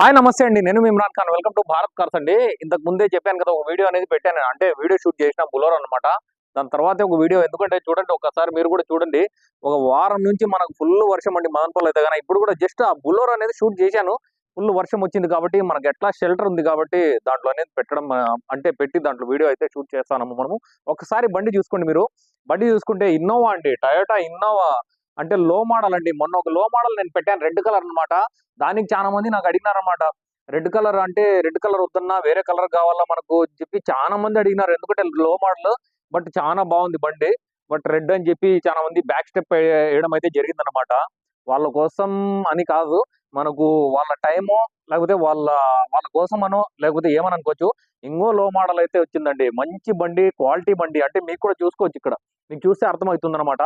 Hi నమస్తే అండి. నేను మీ Imran Khan. Welcome to Bharat cars అండి. ఇంతకు ముందే చెప్పాను కదా, ఒక వీడియో అనేది పెట్టాను. అంటే వీడియో షూట్ చేసిన బులోరో అనమాట. దాని తర్వాతే ఒక వీడియో, ఎందుకంటే చూడండి ఒకసారి మీరు కూడా చూడండి. ఒక వారం నుంచి మనకు ఫుల్ వర్షం అండి మదనపల్లి అయితే గాని. ఇప్పుడు కూడా జస్ట్ ఆ బులోరో అనేది షూట్ చేశాను. ఫుల్ వర్షం వచ్చింది కాబట్టి మనకు ఎట్లా షెల్టర్ ఉంది కాబట్టి దాంట్లో అనేది పెట్టడం అంటే పెట్టి దాంట్లో వీడియో అయితే షూట్ చేస్తాము మనము. ఒకసారి బండి చూసుకోండి మీరు. బండి చూసుకుంటే ఇన్నోవా అండి. టయోటా ఇన్నోవా అంటే లో మోడల్ అండి. మొన్న ఒక లో మోడల్ నేను పెట్టాను, రెడ్ కలర్ అన్నమాట. దానికి చాలా మంది నాకు అడిగినారన్నమాట. రెడ్ కలర్ అంటే రెడ్ కలర్ వద్దన్నా వేరే కలర్ కావాలా మనకు అని చెప్పి చాలా మంది అడిగినారు. ఎందుకంటే లో మోడల్ బట్ చాలా బాగుంది బండి. బట్ రెడ్ అని చెప్పి చాలా మంది బ్యాక్ స్టెప్ వేయడం అయితే జరిగిందనమాట. వాళ్ళ కోసం అని కాదు, మనకు వాళ్ళ టైమో లేకపోతే వాళ్ళ వాళ్ళ కోసమనో లేకపోతే ఏమని అనుకోవచ్చు. ఇంకో లో మోడల్ అయితే వచ్చిందండి. మంచి బండి, క్వాలిటీ బండి. అంటే మీకు కూడా చూసుకోవచ్చు ఇక్కడ. మీకు చూస్తే అర్థమవుతుంది అనమాట.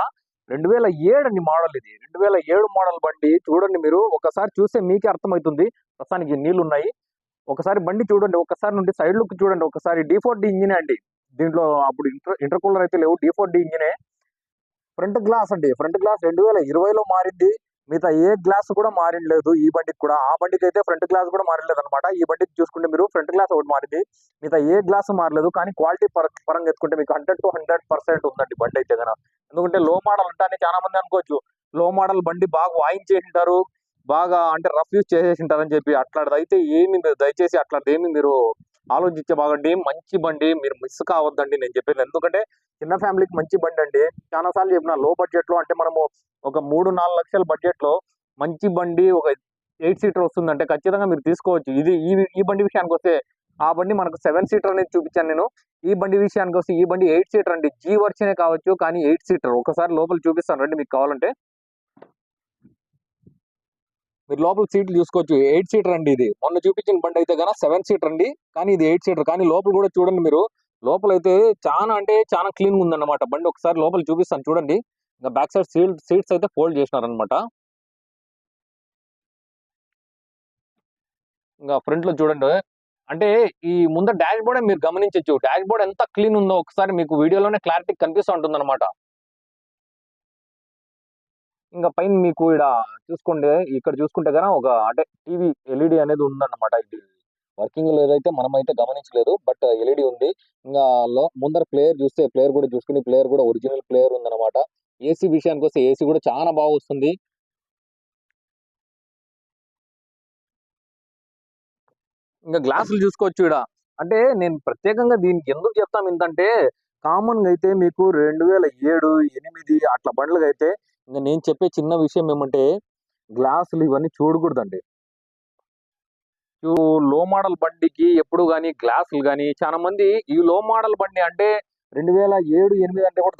2007 అండి మోడల్ ఇది. 2007 మోడల్ బండి చూడండి మీరు. ఒకసారి చూస్తే మీకే అర్థమవుతుంది. ప్రస్తుతానికి నీళ్లు ఉన్నాయి. ఒకసారి బండి చూడండి. ఒకసారి నుండి సైడ్ లుక్ చూడండి. ఒకసారి D4D ఇంజినే అండి. దీంట్లో అప్పుడు ఇంటర్ కూలర్ అయితే లేవు. D4D ఇంజినే. ఫ్రంట్ గ్లాస్ అండి. ఫ్రంట్ గ్లాస్ 2020లో మారింది. మిగతా ఏ గ్లాస్ కూడా మారిండలేదు ఈ బండికి కూడా. ఆ బండికి అయితే ఫ్రంట్ గ్లాస్ కూడా మారలేదు అనమాట. ఈ బండికి చూసుకుంటే మీరు ఫ్రంట్ గ్లాస్ ఒకటి మారింది. మిగతా ఏ గ్లాస్ మారలేదు. కానీ క్వాలిటీ పరంగా ఎత్తుకుంటే మీకు 100% ఉందండి బండి అయితే గన. ఎందుకంటే లో మోడల్ అంటానే చాలా మంది అనుకోవచ్చు, లో మోడల్ బండి బాగా వాయించేసింటారు, బాగా అంటే రఫ్ యూజ్ చేసేసింటారు అని చెప్పి. అట్లాంటిది అయితే ఏమి మీరు దయచేసి అట్లాంటిది ఏమి మీరు ఆలోచించే బాగండి. మంచి బండి, మీరు మిస్ కావద్దండి నేను చెప్పేది. ఎందుకంటే చిన్న ఫ్యామిలీకి మంచి బండి అండి. చాలా సార్లు చెప్పిన లో బడ్జెట్ లో అంటే మనము ఒక 3-4 లక్షల బడ్జెట్ లో మంచి బండి ఒక 8 సీటర్ వస్తుందంటే ఖచ్చితంగా మీరు తీసుకోవచ్చు. ఇది ఈ ఈ బండి విషయానికి వస్తే, ఆ బండి మనకు 7 సీటర్ అనేది చూపించాను నేను. ఈ బండి విషయానికి వస్తే ఈ బండి 8 సీటర్ అండి. జీ వర్షనే కావచ్చు కానీ 8 సీటర్. ఒకసారి లోపల చూపిస్తాను రండి మీకు కావాలంటే. మీరు లోపల సీట్లు చూసుకోవచ్చు. 8 సీటర్ అండి ఇది. మొన్న చూపించిన బండి అయితే గన 7 సీటర్ అండి. కానీ ఇది 8 సీటర్. కానీ లోపల కూడా చూడండి మీరు. లోపలైతే చాలా అంటే చాలా క్లీన్ గా ఉందన్నమాట బండి. ఒకసారి లోపల చూపిస్తాను చూడండి. ఇంకా బ్యాక్ సైడ్ సీట్స్ అయితే ఫోల్డ్ చేసినారనమాట. ఇంకా ఫ్రంట్ లో చూడండి. అంటే ఈ ముందర డాష్ బోర్డ్ మీరు గమనించొచ్చు. డాష్ బోర్డ్ ఎంత క్లీన్ ఉందో ఒకసారి మీకు వీడియోలోనే క్లారిటీ కనిపిస్తూ ఉంటుంది అనమాట. ఇంకా పైన మీకు ఈడ చూసుకోండి. ఇక్కడ చూసుకుంటే గన ఒక అంటే టీవీ ఎల్ఈడి అనేది ఉందన్నమాట. ఇది వర్కింగ్ లేదైతే మనమైతే గమనించలేదు. బట్ ఎల్ఈడి ఉంది. ఇంకా ముందర ప్లేయర్ చూస్తే ప్లేయర్ కూడా చూసుకుని, ప్లేయర్ కూడా ఒరిజినల్ ప్లేయర్ ఉందన్నమాట. ఏసీ విషయానికి వస్తే ఏసీ కూడా చాలా బాగా వస్తుంది. ఇంకా గ్లాసులు చూసుకోవచ్చు ఈడ. అంటే నేను ప్రత్యేకంగా దీనికి ఎందుకు చెప్తాం ఇంతంటే, కామన్ గా అయితే మీకు 2007, 8 అట్లా బండ్లుగా అయితే ఇంకా నేను చెప్పే చిన్న విషయం ఏమంటే, గ్లాసులు ఇవన్నీ చూడకూడదండి. లో మోడల్ బండికి ఎప్పుడు గాని గ్లాసులు గాని చాలా మంది ఈ లో మోడల్ బండి అంటే 2007, 8 అంటే కూడా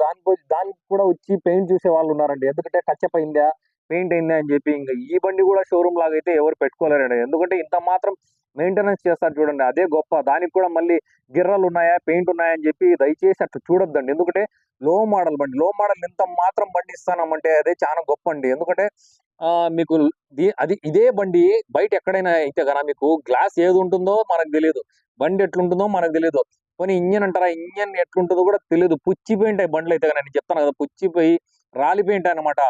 దానికి కూడా వచ్చి పెయింట్ చూసే వాళ్ళు ఉన్నారండి. ఎందుకంటే టచ్అప్ అయిందా, పెయింట్ అయిందా అని చెప్పి. ఇంకా ఈ బండి కూడా షోరూమ్ లాగా అయితే ఎవరు పెట్టుకోలేరండి. ఎందుకంటే ఇంత మాత్రం మెయింటెనెన్స్ చేస్తారు చూడండి, అదే గొప్ప. దానికి కూడా మళ్ళీ గిర్రలు ఉన్నాయా, పెయింట్ ఉన్నాయా అని చెప్పి దయచేసి అట్లా చూడొద్దండి. ఎందుకంటే లో మోడల్ బండి, లో మోడల్ ఇంత మాత్రం బండి ఇస్తానమంటే అదే చాలా గొప్ప అండి. ఎందుకంటే మీకు అది ఇదే బండి బయట ఎక్కడైనా అయితే గన మీకు గ్లాస్ ఏది ఉంటుందో మనకు తెలియదు. బండి ఎట్లుంటుందో మనకు తెలియదు. పోనీ ఇంజన్ అంటారా, ఇంజన్ ఎట్లుంటుందో కూడా తెలియదు. పుచ్చిపోయింటాయి బండ్లు అయితే గన. నేను చెప్తాను కదా, పుచ్చిపోయి రాలిపోయింటాయి అనమాట.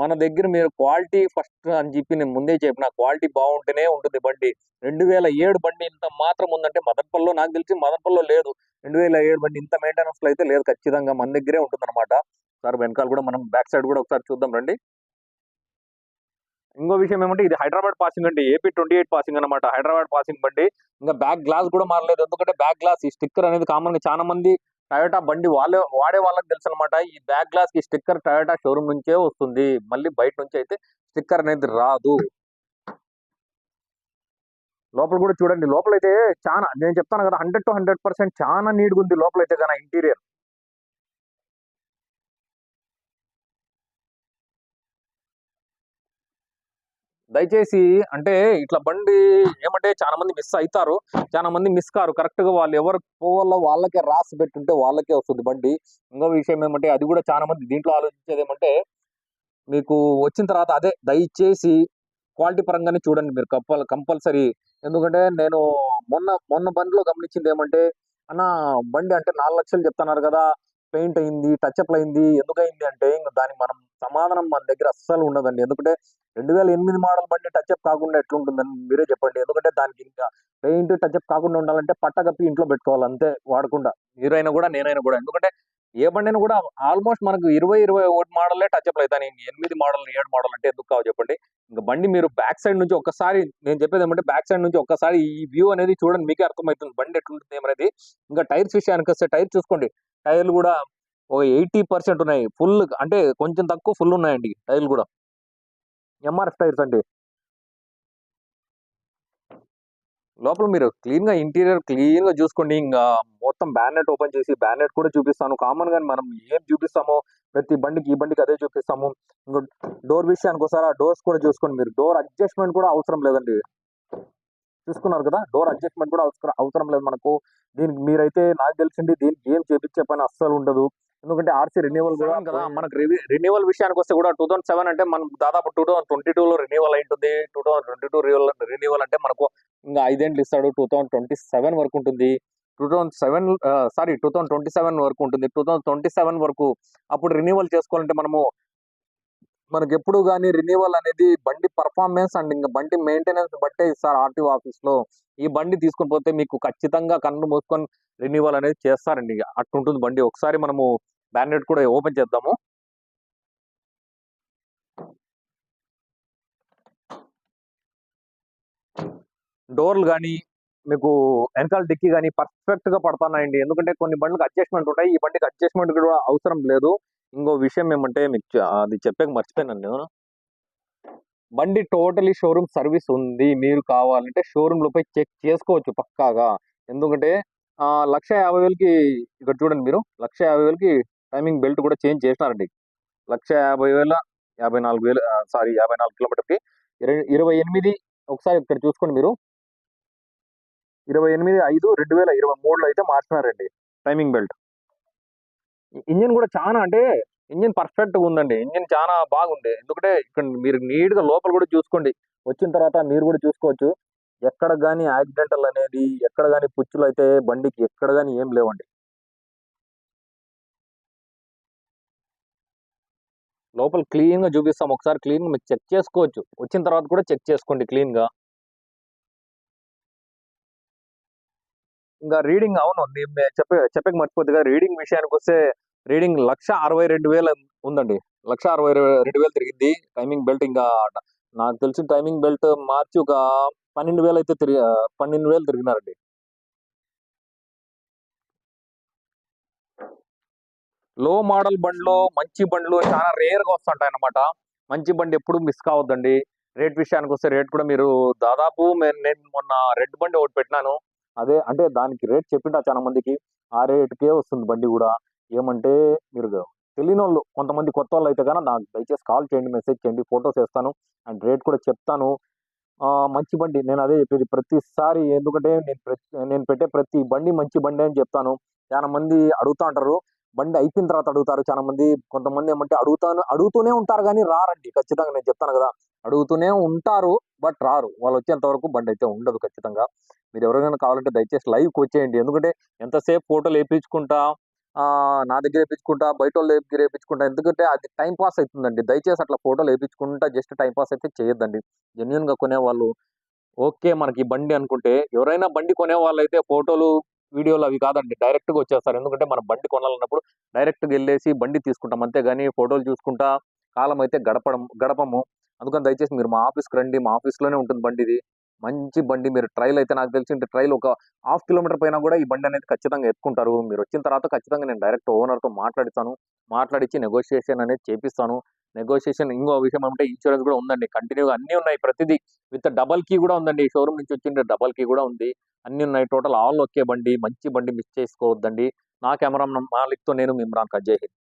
మన దగ్గర మీరు క్వాలిటీ ఫస్ట్ అని చెప్పి నేను ముందే చెప్పిన. క్వాలిటీ బాగుంటేనే ఉంటుంది బండి. 2007 బండి ఇంత మాత్రం ఉందంటే మదనపల్లిలో నాకు తెలిసి మదనపల్లిలో లేదు. 2007 బండి ఇంత మెయింటెనెన్స్ లో అయితే లేదు. ఖచ్చితంగా మన దగ్గరే ఉంటుంది అనమాట. ఒకసారి వెనకాల కూడా మనం బ్యాక్ సైడ్ కూడా ఒకసారి చూద్దాం రండి. ఇంకో విషయం ఏమంటే ఇది హైదరాబాద్ పాసింగ్ అండి. ఏపీ 28 పాసింగ్ అన్నమాట. హైదరాబాద్ పాసింగ్ బండి. ఇంకా బ్యాక్ గ్లాస్ కూడా మారలేదు. ఎందుకంటే బ్యాక్ గ్లాస్ ఈ స్టిక్కర్ అనేది కామన్ గా చాలా మంది టయోటా బండి వాడే వాళ్ళకి తెలుసు అనమాట. ఈ బ్యాక్ గ్లాస్ కి స్టిక్కర్ టయోటా షోరూమ్ నుంచే వస్తుంది. మళ్ళీ బయట నుంచి అయితే స్టిక్కర్ అనేది రాదు. లోపల కూడా చూడండి. లోపలైతే చాలా, నేను చెప్తాను కదా, 100% చాలా నీట్ గా ఉంది లోపలైతే గన ఇంటీరియర్. దయచేసి అంటే ఇట్లా బండి ఏమంటే చాలా మంది మిస్ అవుతారు, చాలా మంది మిస్ కారు. కరెక్ట్ గా వాళ్ళు ఎవరు పోవాలో వాళ్ళకే రాసి పెట్టుంటే వాళ్ళకే వస్తుంది బండి. ఇంకో విషయం ఏమంటే అది కూడా చాలా మంది దీంట్లో ఆలోచించేది ఏమంటే, మీకు వచ్చిన తర్వాత అదే దయచేసి క్వాలిటీ పరంగానే చూడండి మీరు కంపల్సరీ. ఎందుకంటే నేను మొన్న మొన్న బండిలో గమనించింది ఏమంటే, అన్న బండి అంటే 4 లక్షలు చెప్తున్నారు కదా, పెయింట్ అయింది, టచ్అప్ అయింది, ఎందుకు అయింది అంటే ఇంకా దానికి మనం సమాధానం మన దగ్గర అస్సలు ఉండదండి. ఎందుకంటే 2008 మోడల్ బండి టచ్అప్ కాకుండా ఎట్లుంటుందని మీరే చెప్పండి. ఎందుకంటే దానికి ఇంకా పెయింట్ టచ్అప్ కాకుండా ఉండాలంటే పట్టగప్పి ఇంట్లో పెట్టుకోవాలి అంతే వాడకుండా. మీరైనా కూడా నేనైనా కూడా. ఎందుకంటే ఏ బండైనా కూడా ఆల్మోస్ట్ మనకు 21 మోడల్లే టచ్అప్‌లు అయితాయి. 8 మోడల్, 7 మోడల్ అంటే ఎందుకు కావు చెప్పండి. ఇంక బండి మీరు బ్యాక్ సైడ్ నుంచి ఒక్కసారి నేను చెప్పేదేమంటే బ్యాక్ సైడ్ నుంచి ఒక్కసారి ఈ వ్యూ అనేది చూడండి మీకే అర్థమవుతుంది. బండి ఎట్లుంటుంది ఏమనేది. ఇంకా టైర్స్ విషయానికొస్తే టైర్ చూసుకోండి. టైర్‌లు కూడా ఒక 80% ఉన్నాయి. ఫుల్ అంటే కొంచెం తక్కువ ఫుల్ ఉన్నాయండి టైర్‌లు కూడా. ఎంఆర్ఎఫ్ టైర్స్ అండి. లోపల మీరు ఇంటీరియర్ క్లీన్‌గా చూసుకోండి. ఇంగా మొత్తం బ్యానెట్ ఓపెన్ చేసి బ్యానెట్ కూడా చూపిస్తాను. కామన్‌గా మనం ఏం చూపిస్తామో ప్రతి బండికి, ఈ బండికి అదే చూపిస్తాము. ఇంగ డోర్ విషయానికొస్తారా ఆ డోర్స్ కూడా చూసుకోండి మీరు. డోర్ అడ్జస్ట్‌మెంట్ కూడా అవసరం లేదండి. చూసుకున్నారు కదా! డోర్ అడ్జస్ట్‌మెంట్ కూడా అవసరం లేదు మనకు. దీనికి మీరైతే నాకు తెలిసింది దీనికి ఏం చేపిచ్చే పని అస్సలు ఉండదు. ఎందుకంటే ఆర్‌సీ రెన్యువల్ కూడా కదా! మనకు రెన్యువల్ విషయానికొస్తే కూడా 2007 అంటే మనం దాదాపు 2022లో రెన్యువల్ అయ్యుంటుంది. 2022 రెన్యువల్ అంటే మనకు ఇంగా 5 ఏండ్లు ఇస్తాడు. 2027 వరకు ఉంటుంది. 2027 వరకు ఉంటుంది. 2027 వరకు అప్పుడు రెన్యువల్ చేసుకోవాలంటే మనకెప్పుడు గాని రెన్యువల్ అనేది బండి పెర్ఫార్మెన్స్ అండ్ ఇంక బండి మెయింటెనెన్స్ బట్టే ఇస్తారు ఆర్‌టీఓ ఆఫీస్‌లో. ఈ బండి తీసుకొని పోతే మీకు ఖచ్చితంగా కళ్ళు మూసుకొని రెన్యువల్ అనేది చేస్తారండి. అట్లుంటుంది బండి. ఒకసారి మనము బానెట్ కూడా ఓపెన్ చేద్దాము. డోర్‌లు గాని, మీకు ఎనకాల డిక్కీ గాని పర్ఫెక్ట్‌గా పడతన్నాయండి. ఎందుకంటే కొన్ని బండ్లకు అడ్జస్ట్‌మెంట్ ఉంటాయి. ఈ బండికి అడ్జస్ట్‌మెంట్ కూడా అవసరం లేదు. ఇంకో విషయం ఏమంటే మీకు అది చెప్పేకి మర్చిపోయాను నేను. బండి టోటలీ షోరూమ్ సర్వీస్ ఉంది. మీరు కావాలంటే షోరూమ్‌లో పోయి చెక్ చేసుకోవచ్చు పక్కాగా. ఎందుకంటే 1,50,000కి ఇక్కడ చూడండి మీరు 1,50,000కి టైమింగ్ బెల్ట్ కూడా చేంజ్ చేసినారండి. 1,50,000 54,000 సారీ 54 కిలోమీటర్‌కి 28 ఒకసారి ఇక్కడ చూసుకోండి మీరు. 28/5/2023లో అయితే మార్చినారండి టైమింగ్ బెల్ట్. ఇంజిన్ కూడా చానా అంటే ఇంజిన్ పర్ఫెక్ట్‌గా ఉందండి. ఇంజిన్ చానా బాగుంది. ఎందుకంటే ఇక్కడ మీరు నీట్‌గా లోపల కూడా చూసుకోండి. వచ్చిన తర్వాత మీరు కూడా చూసుకోవచ్చు. ఎక్కడ గాని యాక్సిడెంటల్ అనేది, ఎక్కడ గాని పుచ్చులైతే బండికి ఎక్కడ గాని ఏం లేవండి. లోపల క్లీన్‌గా చూపిస్తాం. ఒకసారి క్లీన్‌గా మీరు చెక్ చేసుకోవచ్చు. వచ్చిన తర్వాత కూడా చెక్ చేసుకోండి క్లీన్‌గా. ఇంకా రీడింగ్ అవును. నేను చెప్పక మర్చిపోద్దిగా రీడింగ్ విషయానికొస్తే రీడింగ్ 1,62,000 ఉందండి. 1,62,000 తిరిగిద్ది. టైమింగ్ బెల్ట్ ఇంకా నాకు తెలిసి టైమింగ్ బెల్ట్ మార్చి ఒక 12,000 అయితే 12,000 తిరిగినారండి. లో మోడల్ బండ్లు, మంచి బండ్లు చాలా రేర్‌గా వస్తుంటాయన్నమాట. మంచి బండి ఎప్పుడు మిస్ కావద్దండి. రేట్ విషయానికొస్తే రేట్ కూడా మీరు దాదాపు నేను మొన్న రెడ్ బండి ఒకటి పెట్టినాను. అదే అంటే దానికి రేట్ చెప్పింటా చాలా మందికి. ఆ రేట్‌కే వస్తుంది బండి గూడా. ఏమంటే మీరు తెలియనోళ్ళు కొంతమంది కొత్తోళ్ళైతే గన నాకు దయచేసి కాల్ చేయండి, మెసేజ్ చేయండి. ఫోటోస్ ఏస్తాను. అండ్ రేట్ కూడా చెప్తాను. మంచి బండి. నేనదే చెప్పేది. ప్రతిసారి ఎందుకంటే నేను పెట్టే ప్రతి బండి మంచి బండే అని చెప్తాను. చాలా మంది అడుగుతా ఉంటారు. బండి అయిపోయిన తర్వాత అడుగుతారు. చాలా మంది కొంతమంది ఏమంటే అడుగుతూనే ఉంటారు గానీ రారండి. ఖచ్చితంగా నేను చెప్తాను గదా! అడుగుతూనే ఉంటారు. బట్ రారు. వాళ్ళొచ్చేంత వరకు బండయితే ఉండదు ఖచ్చితంగా. మీరు ఎవరికైనా కావాలంటే దయచేసి లైవ్‌కొచ్చేయండి. ఎందుకంటే ఎంతసేపు ఫోటోలు ఏపిచ్చుకుంటా నా దగ్గర ఏపిచ్చుకుంటా, బయటోళ్ళ దగ్గర ఏపిచ్చుకుంటా. ఎందుకంటే అది టైమ్ పాస్ అయితుందండి. దయచేసి అట్లా ఫోటోలు ఏపిచ్చుకుంటా జస్ట్ టైమ్ పాస్ అయితే చేయొద్దండి. జెన్యూన్‌గా కొనేవాళ్ళు ఓకే. మనకి బండి అనుకుంటే ఎవరైనా బండి కొనేవాళ్ళైతే ఫోటోలు, వీడియోలు అవి కాదండి. డైరెక్ట్‌గా వచ్చేస్తారు. ఎందుకంటే మనం బండి కొనాలన్నప్పుడు డైరెక్ట్‌గెళ్ళేసి బండి తీసుకుంటాం. అంతేగాని ఫోటోలు చూసుకుంటా కాలమైతే గడపము. అందుకని దయచేసి మీరు మా ఆఫీస్‌కి రండి. మా ఆఫీస్‌లోనే ఉంటుంది బండిది. మంచి బండి మీరు ట్రైల్ అయితే నాకు తెలిసి ట్రైల్ ఒక హాఫ్ కిలోమీటర్ పోయినా కూడా ఈ బండనేది ఖచ్చితంగా ఎత్తుకుంటారు. మీరొచ్చిన తర్వాత ఖచ్చితంగా నేను డైరెక్ట్ ఓనర్‌తో మాట్లాడిస్తాను. మాట్లాడిచ్చి నెగోషియేషన్ అనేది చేపిస్తాను. నెగోషియేషన్ ఇంకో విషయం ఏమంటే ఇన్స్యూరెన్స్ కూడా ఉందండి. కంటిన్యూ‌గా అన్నీ ఉన్నాయి ప్రతిది. విత్ డబుల్ కీ గూడా ఉందండి. షోరూమ్ నుంచి వచ్చిండే డబుల్ కీ గూడా ఉంది. అన్నీ ఉన్నాయి. టోటల్ ఆల్ ఓకే బండి. మంచి బండి మిస్ చేసుకోవద్దండి. నా కెమెరా మాలిక్‌తో నేను ఇమ్రాన్ ఖాన్. జై హింద్.